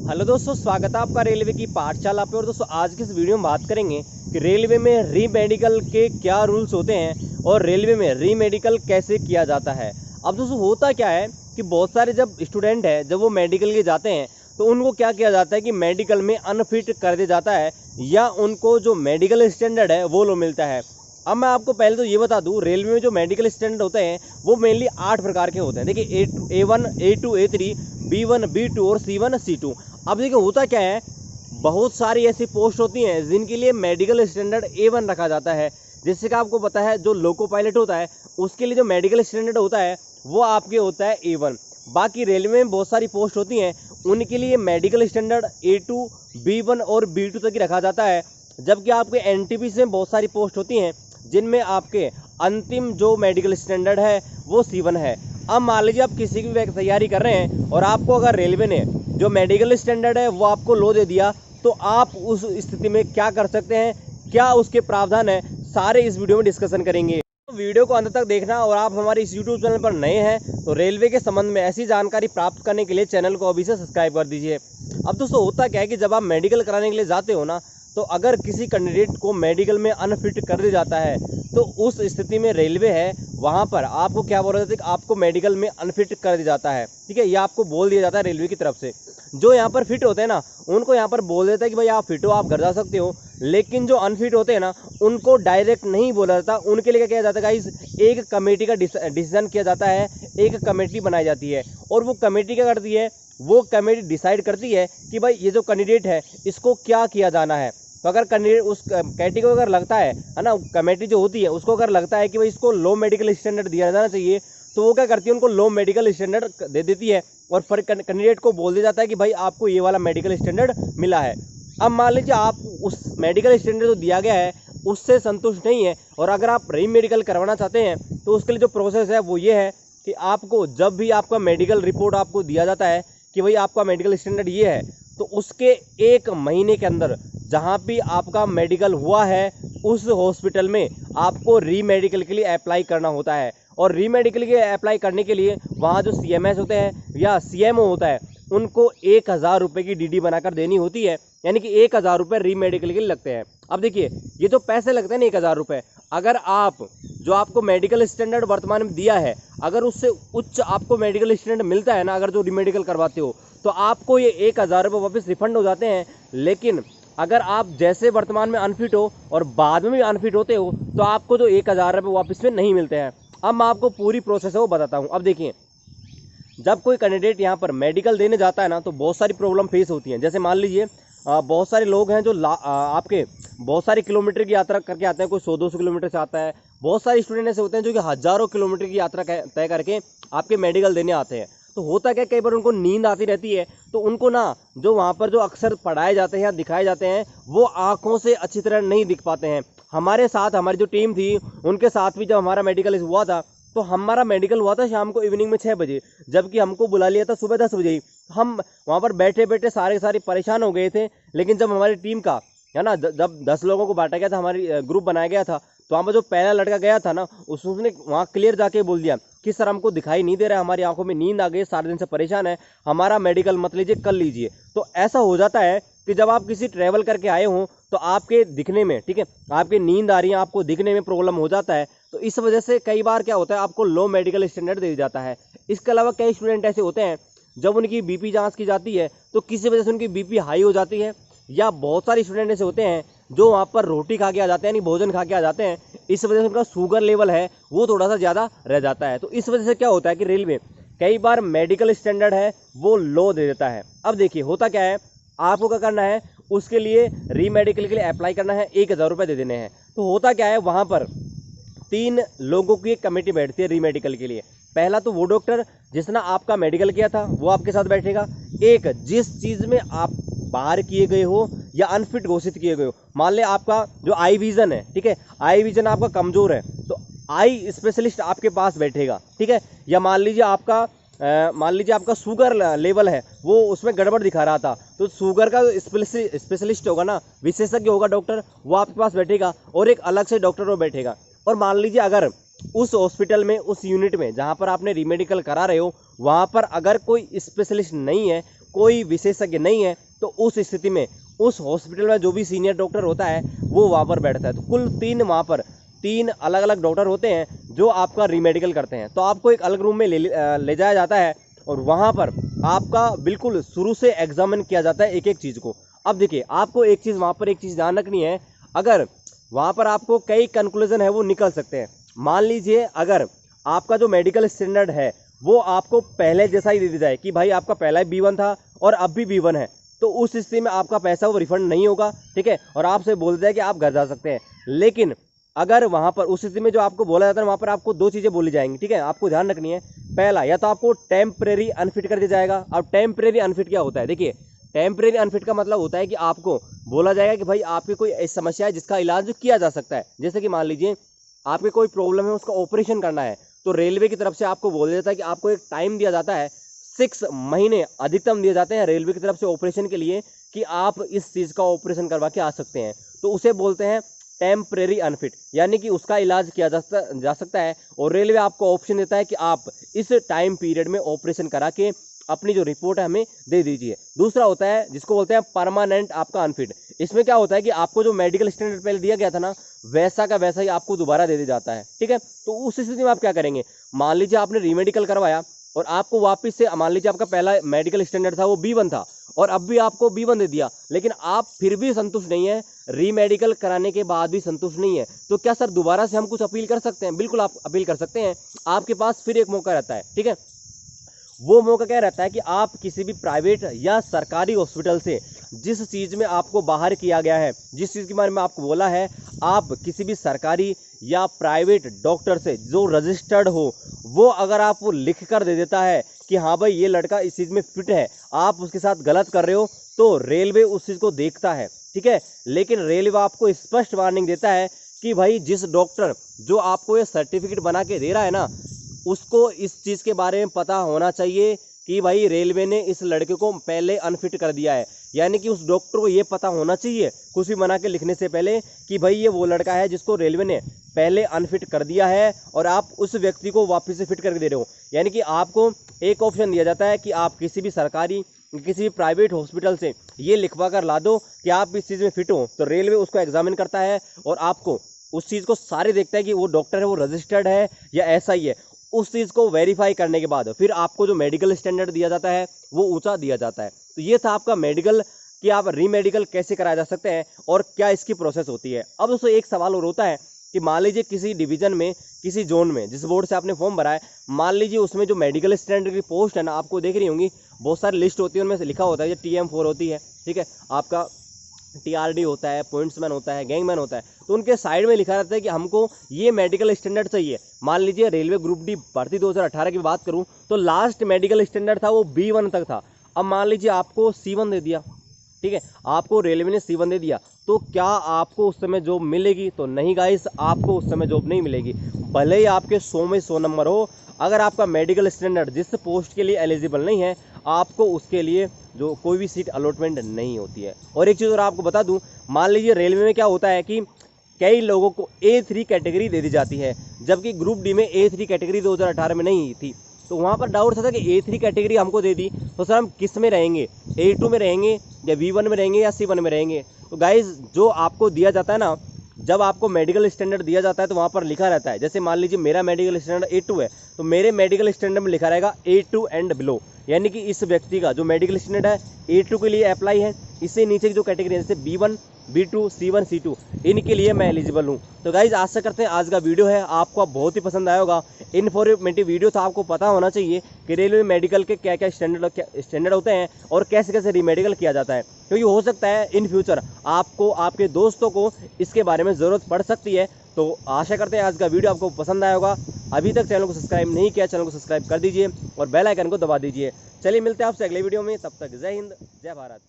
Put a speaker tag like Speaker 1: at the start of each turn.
Speaker 1: Hello दोस्तों, स्वागत है आपका रेलवे की पाठशाला पे। और दोस्तों आज की इस वीडियो में बात करेंगे कि रेलवे में री मेडिकल के क्या रूल्स होते हैं और रेलवे में री मेडिकल कैसे किया जाता है। अब दोस्तों होता क्या है कि बहुत सारे जब स्टूडेंट हैं जब वो मेडिकल के जाते हैं तो उनको क्या किया जाता है कि मेडिकल में अनफिट कर दिया जाता है या उनको जो मेडिकल स्टैंडर्ड है वो लो मिलता है। अब मैं आपको पहले तो ये बता दूं, रेलवे में जो मेडिकल स्टैंडर्ड होते हैं वो मेनली 8 प्रकार के होते हैं। देखिए A1, A2, A3, B1, B2 और C1, C2। अब देखिए होता क्या है, बहुत सारी ऐसी पोस्ट होती हैं जिनके लिए मेडिकल स्टैंडर्ड A1 रखा जाता है। जैसे कि आपको पता है जो लोको पायलट होता है उसके लिए जो मेडिकल स्टैंडर्ड होता है वो आपके होता है A1। बाकी रेलवे में बहुत सारी पोस्ट होती हैं उनके लिए मेडिकल स्टैंडर्ड A2, B1 और B2 तक ही रखा जाता है। जबकि आपके NTPC में बहुत सारी पोस्ट होती हैं जिनमें आपके अंतिम जो मेडिकल स्टैंडर्ड है वो C1 है। अब मान लीजिए आप किसी की तैयारी कर रहे हैं और आपको अगर रेलवे ने जो मेडिकल स्टैंडर्ड है वो आपको लो दे दिया तो आप उस स्थिति में क्या कर सकते हैं, क्या उसके प्रावधान है, सारे इस वीडियो में डिस्कशन करेंगे। तो वीडियो को अंत तक देखना। और आप हमारे इस यूट्यूब चैनल पर नए हैं तो रेलवे के संबंध में ऐसी जानकारी प्राप्त करने के लिए चैनल को अभी से सब्सक्राइब कर दीजिए। अब दोस्तों होता क्या है कि जब आप मेडिकल कराने के लिए जाते हो ना, तो अगर किसी कैंडिडेट को मेडिकल में अनफिट कर दिया जाता है तो उस स्थिति में रेलवे है वहाँ पर आपको क्या बोला जाता है कि आपको मेडिकल में अनफिट कर दिया जाता है। ठीक है, यह आपको बोल दिया जाता है रेलवे की तरफ से। जो यहाँ पर फिट होते हैं ना उनको यहाँ पर बोल देता है कि भाई आप फिट हो, आप घर जा सकते हो। लेकिन जो अनफिट होते हैं ना उनको डायरेक्ट नहीं बोला जाता, उनके लिए क्या किया जाता है गाइस, एक कमेटी का डिसीजन किया जाता है, एक कमेटी बनाई जाती है। और वो कमेटी क्या करती है, वो कमेटी डिसाइड करती है कि भाई ये जो कैंडिडेट है इसको क्या किया जाना है। तो अगर कैंडिडेट उस कैटेगरी को अगर लगता है ना, कमेटी जो होती है उसको अगर लगता है कि भाई इसको लो मेडिकल स्टैंडर्ड दिया जाना चाहिए तो वो क्या करती है, उनको लो मेडिकल स्टैंडर्ड दे देती है और फिर कैंडिडेट को बोल दिया जाता है कि भाई आपको ये वाला मेडिकल स्टैंडर्ड मिला है। अब मान लीजिए आप उस मेडिकल स्टैंडर्ड जो दिया गया है उससे संतुष्ट नहीं है और अगर आप री मेडिकल करवाना चाहते हैं तो उसके लिए जो प्रोसेस है वो ये है कि आपको जब भी आपका मेडिकल रिपोर्ट आपको दिया जाता है कि भाई आपका मेडिकल स्टैंडर्ड ये है, तो उसके 1 महीने के अंदर जहाँ भी आपका मेडिकल हुआ है उस हॉस्पिटल में आपको री मेडिकल के लिए अप्लाई करना होता है। और री मेडिकल के अप्लाई करने के लिए वहाँ जो CMS होते हैं या CMO होता है उनको 1000 रुपये की DD बनाकर देनी होती है, यानी कि 1000 रुपये री मेडिकल के लिए लगते हैं। अब देखिए ये जो पैसे लगते हैं ना 1000 रुपये, अगर आप जो आपको मेडिकल स्टैंडर्ड वर्तमान में दिया है अगर उससे उच्च आपको मेडिकल स्टैंडर्ड मिलता है ना, अगर जो री मेडिकल करवाते हो तो आपको ये 1000 रुपये वापस रिफंड हो जाते हैं। लेकिन अगर आप जैसे वर्तमान में अनफिट हो और बाद में भी अनफिट होते हो तो आपको जो 1000 रुपये वापस में नहीं मिलते हैं। अब मैं आपको पूरी प्रोसेस है वो बताता हूँ। अब देखिए जब कोई कैंडिडेट यहाँ पर मेडिकल देने जाता है ना तो बहुत सारी प्रॉब्लम फेस होती हैं। जैसे मान लीजिए बहुत सारे लोग हैं जो आपके बहुत सारे किलोमीटर की यात्रा करके आते हैं, कोई 100-200 किलोमीटर से आता है। बहुत सारे स्टूडेंट ऐसे होते हैं जो कि हज़ारों किलोमीटर की यात्रा तय करके आपके मेडिकल देने आते हैं। तो होता क्या, कई बार उनको नींद आती रहती है तो उनको ना जो वहाँ पर जो अक्सर पढ़ाए जाते हैं या दिखाए जाते हैं वो आँखों से अच्छी तरह नहीं दिख पाते हैं। हमारे साथ हमारी जो टीम थी उनके साथ भी जब हमारा मेडिकल हुआ था तो हमारा मेडिकल हुआ था शाम को इवनिंग में 6 बजे, जबकि हमको बुला लिया था सुबह 10 बजे ही। हम वहाँ पर बैठे बैठे सारे परेशान हो गए थे। लेकिन जब हमारी टीम का है ना जब 10 लोगों को बांटा गया था, हमारी ग्रुप बनाया गया था, तो वहाँ पर जो पहला लड़का गया था ना उसने वहाँ क्लियर जाके बोल दिया कि सर हमको दिखाई नहीं दे रहा है, हमारी आंखों में नींद आ गई, सारे दिन से परेशान है, हमारा मेडिकल मत लीजिए, कल लीजिए। तो ऐसा हो जाता है कि जब आप किसी ट्रैवल करके आए हों तो आपके दिखने में, ठीक है, आपकी नींद आ रही है, आपको दिखने में प्रॉब्लम हो जाता है। तो इस वजह से कई बार क्या होता है आपको लो मेडिकल स्टैंडर्ड दे जाता है। इसके अलावा कई स्टूडेंट ऐसे होते हैं जब उनकी BP जांच की जाती है तो किसी वजह से उनकी BP हाई हो जाती है, या बहुत सारे स्टूडेंट ऐसे होते हैं जो वहाँ पर रोटी खा के आ जाते हैं, यानी भोजन खा के आ जाते हैं, इस वजह से उनका शुगर लेवल है वो थोड़ा सा ज़्यादा रह जाता है। तो इस वजह से क्या होता है कि रेलवे कई बार मेडिकल स्टैंडर्ड है वो लो दे देता है। अब देखिए होता क्या है, आपको क्या करना है, उसके लिए री मेडिकल के लिए अप्लाई करना है, 1000 रुपये दे देने हैं। तो होता क्या है, वहाँ पर 3 लोगों की एक कमेटी बैठती है री मेडिकल के लिए। पहला तो वो डॉक्टर जिसने आपका मेडिकल किया था वो आपके साथ बैठेगा। एक जिस चीज़ में आप बाहर किए गए हो या अनफिट घोषित किए गए हो, मान ले आपका जो आई विजन है, ठीक है, आई विजन आपका कमज़ोर है तो आई स्पेशलिस्ट आपके पास बैठेगा, ठीक है। या मान लीजिए आपका शुगर लेवल है वो उसमें गड़बड़ दिखा रहा था तो शुगर का स्पेशलिस्ट होगा ना, विशेषज्ञ होगा डॉक्टर, वो आपके पास बैठेगा और एक अलग से डॉक्टर वो बैठेगा। और मान लीजिए अगर उस हॉस्पिटल में, उस यूनिट में जहाँ पर आपने री मेडिकल करा रहे हो वहाँ पर अगर कोई स्पेशलिस्ट नहीं है, कोई विशेषज्ञ नहीं है, तो उस स्थिति में उस हॉस्पिटल में जो भी सीनियर डॉक्टर होता है वो वहाँ पर बैठता है। तो कुल वहाँ पर 3 अलग अलग डॉक्टर होते हैं जो आपका रीमेडिकल करते हैं। तो आपको एक अलग रूम में ले जाया जाता है और वहाँ पर आपका बिल्कुल शुरू से एग्जामिन किया जाता है एक एक चीज़ को। अब देखिए, आपको एक चीज़ वहाँ पर एक चीज़ ध्यान रखनी है, अगर वहाँ पर आपको कई कंक्लूजन है वो निकल सकते हैं। मान लीजिए अगर आपका जो मेडिकल स्टैंडर्ड है वो आपको पहले जैसा ही दे दी जाए कि भाई आपका पहला ही B1 था और अब भी B1 है, तो उस स्थिति में आपका पैसा वो रिफंड नहीं होगा, ठीक है, और आपसे बोल दिया कि आप घर जा सकते हैं। लेकिन अगर वहाँ पर उस स्थिति में जो आपको बोला जाता है वहाँ पर आपको 2 चीज़ें बोली जाएंगी, ठीक है, आपको ध्यान रखनी है। पहला, या तो आपको टेम्परेरी अनफिट कर दिया जाएगा। अब टेम्परेरी अनफिट क्या होता है, देखिए टेम्परेरी अनफिट का मतलब होता है कि आपको बोला जाएगा कि भाई आपकी कोई ऐसी समस्या है जिसका इलाज किया जा सकता है। जैसे कि मान लीजिए आपके कोई प्रॉब्लम है, उसका ऑपरेशन करना है, तो रेलवे की तरफ से आपको बोल देता है कि आपको एक टाइम दिया जाता है, 6 महीने अधिकतम दिए जाते हैं रेलवे की तरफ से ऑपरेशन के लिए कि आप इस चीज़ का ऑपरेशन करवा के आ सकते हैं। तो उसे बोलते हैं टेम्परेरी अनफिट, यानी कि उसका इलाज किया जा सकता है और रेलवे आपको ऑप्शन देता है कि आप इस टाइम पीरियड में ऑपरेशन करा के अपनी जो रिपोर्ट है हमें दे दीजिए। दूसरा होता है जिसको बोलते हैं परमानेंट आपका अनफिट। इसमें क्या होता है कि आपको जो मेडिकल स्टैंडर्ड पहले दिया गया था ना, वैसा का वैसा ही आपको दोबारा दे दिया जाता है, ठीक है। तो उस स्थिति में आप क्या करेंगे, मान लीजिए आपने रीमेडिकल करवाया और आपको वापस से, मान लीजिए आपका पहला मेडिकल स्टैंडर्ड था वो B1 था और अब भी आपको B1 दे दिया, लेकिन आप फिर भी संतुष्ट नहीं है, रीमेडिकल कराने के बाद भी संतुष्ट नहीं है, तो क्या सर दोबारा से हम कुछ अपील कर सकते हैं? बिल्कुल आप अपील कर सकते हैं। आपके पास फिर एक मौका रहता है, ठीक है। वो मौका क्या रहता है कि आप किसी भी प्राइवेट या सरकारी हॉस्पिटल से जिस चीज़ में आपको बाहर किया गया है, जिस चीज़ के बारे में आपको बोला है, आप किसी भी सरकारी या प्राइवेट डॉक्टर से जो रजिस्टर्ड हो, वो अगर आप वो लिख कर दे देता है कि हाँ भाई ये लड़का इस चीज़ में फिट है, आप उसके साथ गलत कर रहे हो, तो रेलवे उस चीज़ को देखता है, ठीक है। लेकिन रेलवे आपको स्पष्ट वार्निंग देता है कि भाई जिस डॉक्टर जो आपको ये सर्टिफिकेट बना के दे रहा है ना, उसको इस चीज़ के बारे में पता होना चाहिए कि भाई रेलवे ने इस लड़के को पहले अनफिट कर दिया है। यानी कि उस डॉक्टर को ये पता होना चाहिए कुछ भी बना के लिखने से पहले कि भाई ये वो लड़का है जिसको रेलवे ने पहले अनफिट कर दिया है और आप उस व्यक्ति को वापस से फिट करके दे रहे हो। यानी कि आपको एक ऑप्शन दिया जाता है कि आप किसी भी सरकारी किसी भी प्राइवेट हॉस्पिटल से ये लिखवा कर ला दो कि आप इस चीज़ में फिट हो, तो रेलवे उसको एग्जामिन करता है और आपको उस चीज़ को सारे देखता है कि वो डॉक्टर है वो रजिस्टर्ड है या ऐसा ही है। उस चीज़ को वेरीफाई करने के बाद फिर आपको जो मेडिकल स्टैंडर्ड दिया जाता है वो ऊंचा दिया जाता है। तो ये था आपका मेडिकल कि आप रीमेडिकल कैसे कराया जा सकते हैं और क्या इसकी प्रोसेस होती है। अब दोस्तों एक सवाल और होता है कि मान लीजिए किसी डिवीजन में, किसी जोन में, जिस बोर्ड से आपने फॉर्म भरा है, मान लीजिए उसमें जो मेडिकल स्टैंडर्ड की पोस्ट है ना, आपको देख रही होंगी बहुत सारी लिस्ट होती है, उनमें से लिखा होता है TM4 होती है, ठीक है, आपका TRD होता है, पॉइंट्समैन होता है, गैंगमैन होता है। तो उनके साइड में लिखा रहता है कि हमको ये मेडिकल स्टैंडर्ड चाहिए। मान लीजिए रेलवे ग्रुप डी भर्ती 2018 की बात करूं तो लास्ट मेडिकल स्टैंडर्ड था वो B1 तक था। अब मान लीजिए आपको C1 दे दिया, ठीक है, आपको रेलवे ने C1 दे दिया, तो क्या आपको उस समय जॉब मिलेगी? तो नहीं गाइस, आपको उस समय जॉब नहीं मिलेगी, भले ही आपके 100 में 100 नंबर हो। अगर आपका मेडिकल स्टैंडर्ड जिस पोस्ट के लिए एलिजिबल नहीं है, आपको उसके लिए जो कोई भी सीट अलॉटमेंट नहीं होती है। और एक चीज़ और आपको बता दूं, मान लीजिए रेलवे में क्या होता है कि कई लोगों को A3 कैटेगरी दे दी जाती है, जबकि ग्रुप डी में A3 कैटेगरी 2018 में नहीं थी। तो वहाँ पर डाउट था कि A3 कैटेगरी हमको दे दी तो सर हम किस में रहेंगे, A2 में रहेंगे या B1 में रहेंगे या C1 में रहेंगे? तो गाइज जो आपको दिया जाता है ना, जब आपको मेडिकल स्टैंडर्ड दिया जाता है तो वहाँ पर लिखा रहता है, जैसे मान लीजिए मेरा मेडिकल स्टैंडर्ड A2 है, तो मेरे मेडिकल स्टैंडर्ड में लिखा रहेगा A2 एंड बिलो, यानी कि इस व्यक्ति का जो मेडिकल स्टैंडर्ड है A2 के लिए अप्लाई है, इससे नीचे की जो कैटेगरी है जैसे B1, B2, C1, C2, इनके लिए मैं एलिजिबल हूँ। तो गाइज आशा करते हैं आज का वीडियो है आपको बहुत ही पसंद आया होगा। इन्फॉर्मेटिव वीडियो था, आपको पता होना चाहिए कि रेलवे मेडिकल के क्या क्या स्टैंडर्ड होते हैं और कैसे कैसे रीमेडिकल किया जाता है, क्योंकि हो सकता है इन फ्यूचर आपको, आपके दोस्तों को इसके बारे में ज़रूरत पड़ सकती है। तो आशा करते हैं आज का वीडियो आपको पसंद आया होगा। अभी तक चैनल को सब्सक्राइब नहीं किया, चैनल को सब्सक्राइब कर दीजिए और बेल आइकन को दबा दीजिए। चलिए मिलते हैं आपसे अगले वीडियो में, तब तक जय हिंद, जय भारत।